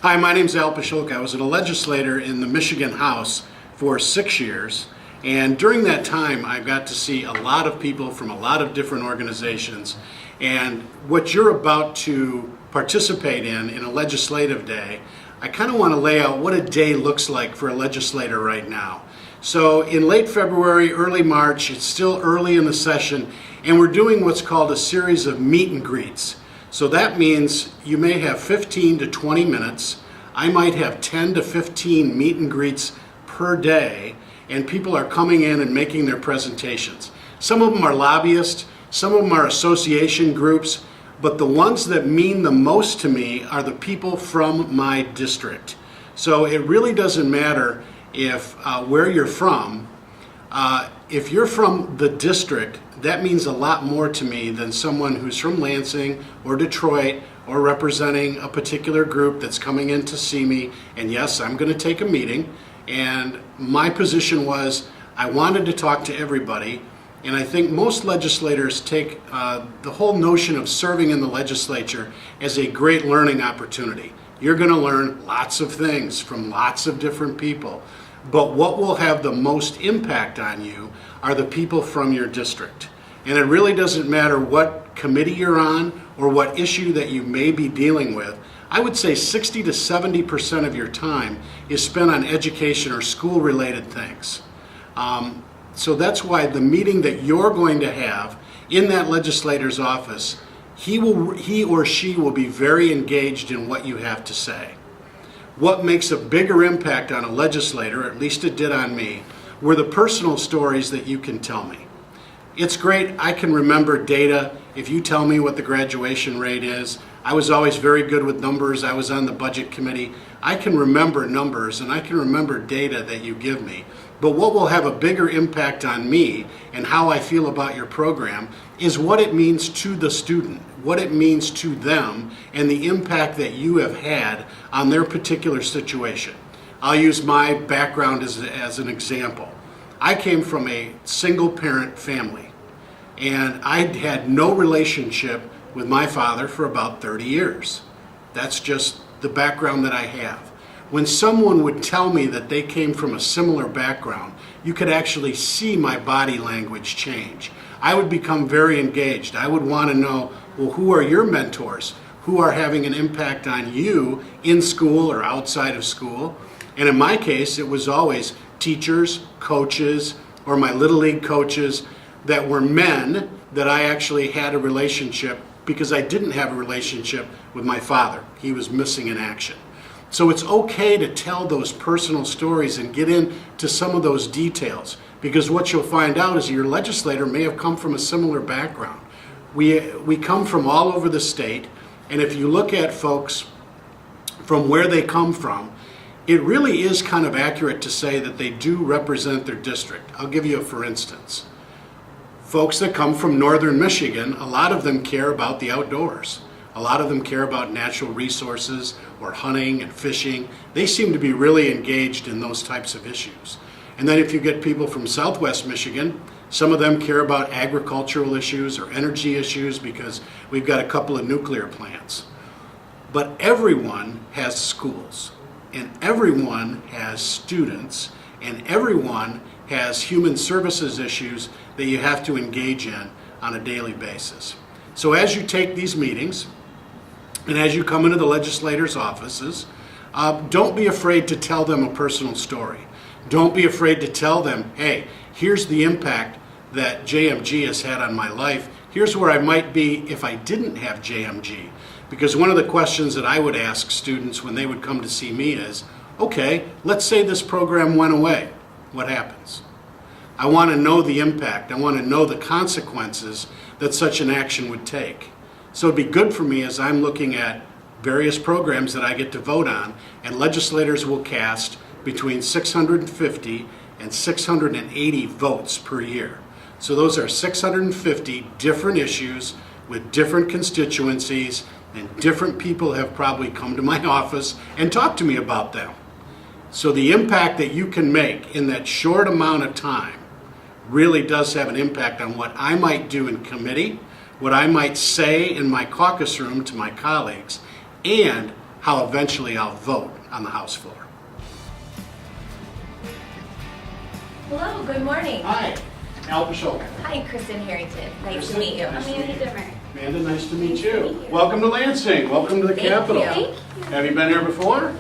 Hi, my name is Al Pashulka. I was a legislator in the Michigan House for 6 years, and during that time I got to see a lot of people from a lot of different organizations. And what you're about to participate in a legislative day, I kind of want to lay out what a day looks like for a legislator right now. So in late February, early March, it's still early in the session, and we're doing what's called a series of meet and greets. So that means you may have 15 to 20 minutes. I might have 10 to 15 meet and greets per day, and people are coming in and making their presentations. Some of them are lobbyists, some of them are association groups, but the ones that mean the most to me are the people from my district. So it really doesn't matter if where you're from. If you're from the district, that means a lot more to me than someone who's from Lansing or Detroit or representing a particular group that's coming in to see me. And yes, I'm going to take a meeting. And my position was I wanted to talk to everybody. And I think most legislators take the whole notion of serving in the legislature as a great learning opportunity. You're going to learn lots of things from lots of different people. But what will have the most impact on you are the people from your district. And it really doesn't matter what committee you're on or what issue that you may be dealing with. I would say 60 to 70% of your time is spent on education or school-related things. So that's why the meeting that you're going to have in that legislator's office, he or she will be very engaged in what you have to say. What makes a bigger impact on a legislator, at least it did on me, were the personal stories that you can tell me. It's great, I can remember data. If you tell me what the graduation rate is, I was always very good with numbers. I was on the budget committee. I can remember numbers and I can remember data that you give me. But what will have a bigger impact on me and how I feel about your program is what it means to the student, what it means to them, and the impact that you have had on their particular situation. I'll use my background as an example. I came from a single parent family, and I had no relationship with my father for about 30 years. That's just the background that I have. When someone would tell me that they came from a similar background, you could actually see my body language change. I would become very engaged. I would want to know, well, who are your mentors? Who are having an impact on you in school or outside of school? And in my case, it was always teachers, coaches, or my Little League coaches that were men that I actually had a relationship because I didn't have a relationship with my father. He was missing in action. So it's okay to tell those personal stories and get into some of those details, because what you'll find out is your legislator may have come from a similar background. We come from all over the state, and if you look at folks from where they come from, it really is kind of accurate to say that they do represent their district. I'll give you a for instance. Folks that come from northern Michigan, a lot of them care about the outdoors. A lot of them care about natural resources or hunting and fishing. They seem to be really engaged in those types of issues. And then if you get people from southwest Michigan, some of them care about agricultural issues or energy issues because we've got a couple of nuclear plants. But everyone has schools, and everyone has students, and everyone has human services issues that you have to engage in on a daily basis. So as you take these meetings, and as you come into the legislators' offices, don't be afraid to tell them a personal story. Don't be afraid to tell them, hey, here's the impact that JMG has had on my life. Here's where I might be if I didn't have JMG. Because one of the questions that I would ask students when they would come to see me is, okay, let's say this program went away. What happens? I want to know the impact. I want to know the consequences that such an action would take. So it'd be good for me as I'm looking at various programs that I get to vote on, and legislators will cast between 650 and 680 votes per year. So those are 650 different issues with different constituencies, and different people have probably come to my office and talked to me about them. So the impact that you can make in that short amount of time really does have an impact on what I might do in committee, what I might say in my caucus room to my colleagues, and how eventually I'll vote on the House floor. Hello, good morning. Hi, Al Pashoka. Hi, Kristen Harrington. Nice Kristen, to meet you. nice to meet you. Dimmer. Amanda, nice to meet you. Welcome to Lansing. Welcome to the Thank Capitol. you. Thank you. Have you been here before?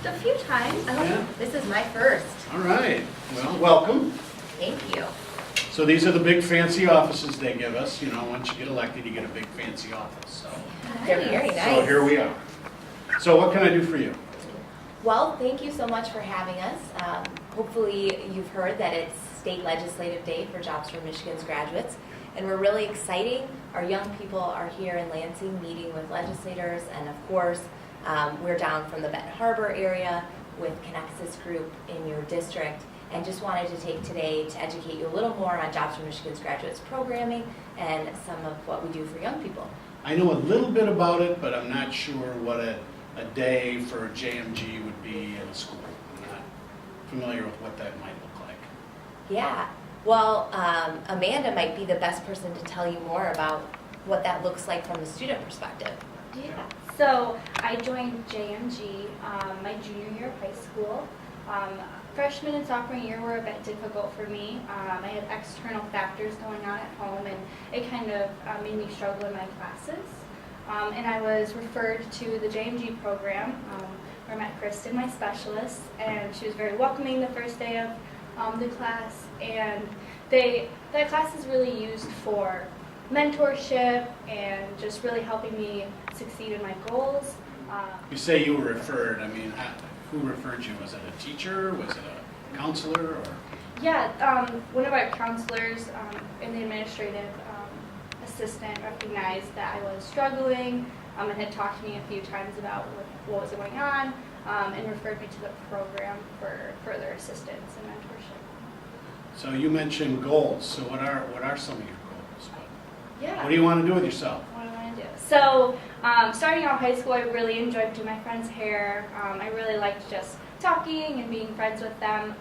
A few times. Yeah. This is my first. All right. Well, welcome. Thank you. So these are the big fancy offices they give us. You know, once you get elected, you get a big fancy office. So, They're very nice. so here we are. So what can I do for you? Well, thank you so much for having us. Hopefully you've heard that it's State Legislative Day for Jobs for Michigan's graduates, and we're really exciting. Our young people are here in Lansing meeting with legislators, and of course, we're down from the Benton Harbor area with Connexus Group in your district, and just wanted to take today to educate you a little more on Jobs for Michigan's graduates programming and some of what we do for young people. I know a little bit about it, but I'm not sure what a day for JMG would be in a school. I'm not familiar with what that might look like. Yeah, well, Amanda might be the best person to tell you more about what that looks like from the student perspective. Yeah. So I joined JMG my junior year of high school. Freshman and sophomore year were a bit difficult for me. I had external factors going on at home, and it kind of made me struggle in my classes. And I was referred to the JMG program where I met Kristen, my specialist, and she was very welcoming the first day of the class. And that class is really used for mentorship and just really helping me succeed in my goals. You say you were referred. I mean, who referred you? Was it a teacher? Was it a counselor? Or? Yeah, one of our counselors and the administrative assistant recognized that I was struggling and had talked to me a few times about what was going on and referred me to the program for further assistance and mentorship. So you mentioned goals. So what are some of your goals? Yeah. What do you want to do with yourself? What do I want to do? So, starting out high school, I really enjoyed doing my friends' hair. I really liked just talking and being friends with them.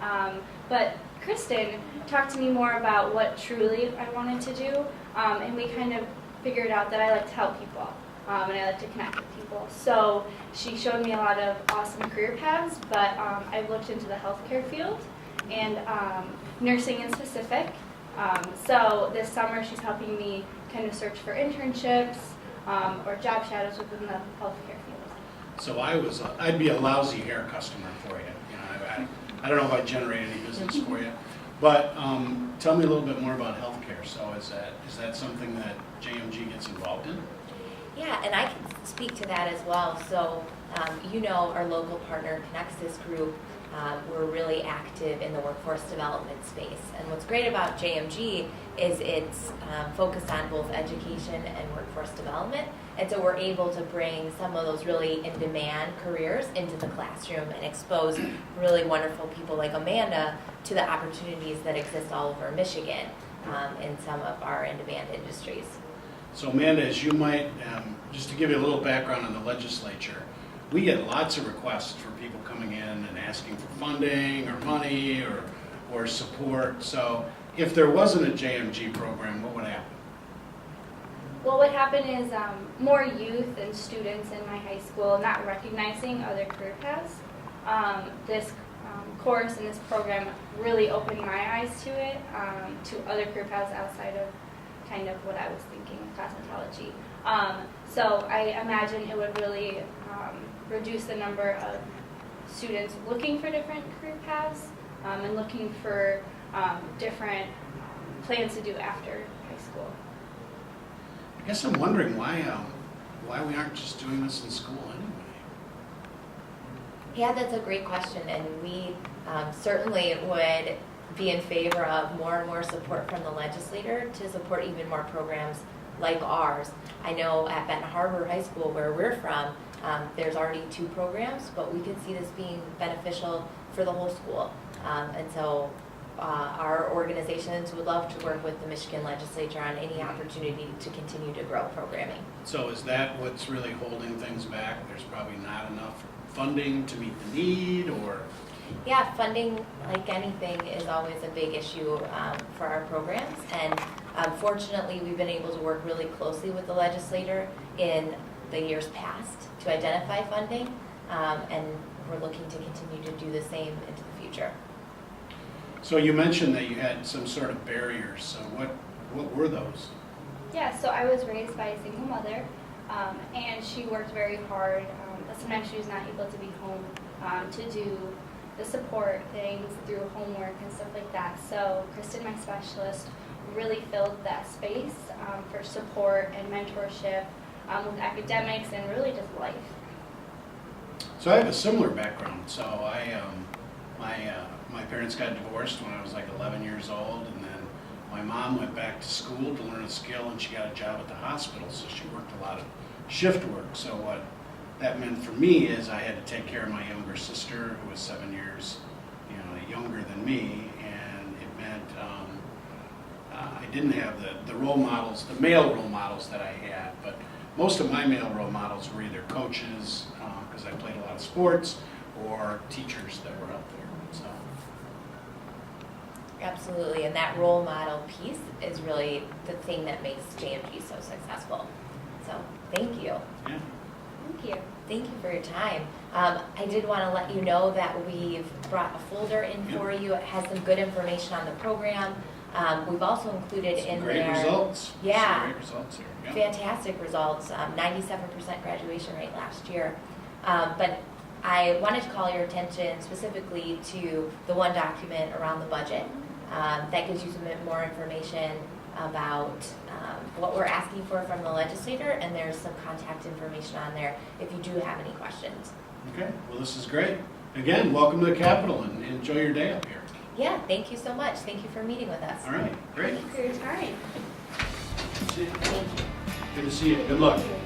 But Kristen talked to me more about what truly I wanted to do, and we kind of figured out that I like to help people, and I like to connect with people. So she showed me a lot of awesome career paths, but I've looked into the healthcare field and nursing in specific. So this summer she's helping me kind of search for internships or job shadows within the healthcare field. So I'd be a lousy hair customer for you. You know, I don't know if I'd generate any business for you. But tell me a little bit more about healthcare. So is that something that JMG gets involved in? Yeah, and I can speak to that as well. So, our local partner, Connexus Group, we're really active in the workforce development space. And what's great about JMG is it's focused on both education and workforce development. And so we're able to bring some of those really in-demand careers into the classroom and expose really wonderful people like Amanda to the opportunities that exist all over Michigan in some of our in-demand industries. So Amanda, as you might, just to give you a little background on the legislature, we get lots of requests for people coming in and asking for funding or money or support. So if there wasn't a JMG program, what would happen? What would happen is more youth and students in my high school not recognizing other career paths. This course and this program really opened my eyes to it, to other career paths outside of kind of what I was thinking of cosmetology. So I imagine it would really reduce the number of students looking for different career paths and looking for different plans to do after high school. I guess I'm wondering why we aren't just doing this in school anyway. Yeah, that's a great question, and we certainly would be in favor of more and more support from the legislator to support even more programs like ours. I know at Benton Harbor High School, where we're from, there's already 2 programs, but we could see this being beneficial for the whole school. And so our organizations would love to work with the Michigan legislature on any opportunity to continue to grow programming. So is that what's really holding things back? There's probably not enough funding to meet the need, or? Yeah, funding, like anything, is always a big issue for our programs. And fortunately, we've been able to work really closely with the legislator in the years past to identify funding, and we're looking to continue to do the same into the future. So you mentioned that you had some sort of barriers, so what were those? Yeah, so I was raised by a single mother, and she worked very hard, but sometimes she was not able to be home to do the support things through homework and stuff like that. So Kristen, my specialist, really filled that space for support and mentorship with academics and really just life. So I have a similar background. So my parents got divorced when I was like 11 years old, and then my mom went back to school to learn a skill, and she got a job at the hospital, so she worked a lot of shift work. So what that meant for me is I had to take care of my younger sister, who was 7 years, younger than me, and it meant I didn't have the role models, the male role models that I had, but most of my male role models were either coaches, because I played a lot of sports, or teachers that were out there. So. Absolutely, and that role model piece is really the thing that makes JMG so successful. So thank you. Yeah. Thank you. Thank you for your time. I did want to let you know that we've brought a folder in for you. It has some good information on the program. We've also included Some in great there. results. Yeah. Some great results here. Yeah. Fantastic results, 97% graduation rate last year. But I wanted to call your attention specifically to the one document around the budget that gives you some more information about what we're asking for from the legislator, and there's some contact information on there if you do have any questions. Okay, well, this is great. Again, welcome to the Capitol, and enjoy your day up here. Yeah, thank you so much. Thank you for meeting with us. All right, great. Thank you for your time. See you. Thank you. Good to see you. Good luck. Thank you.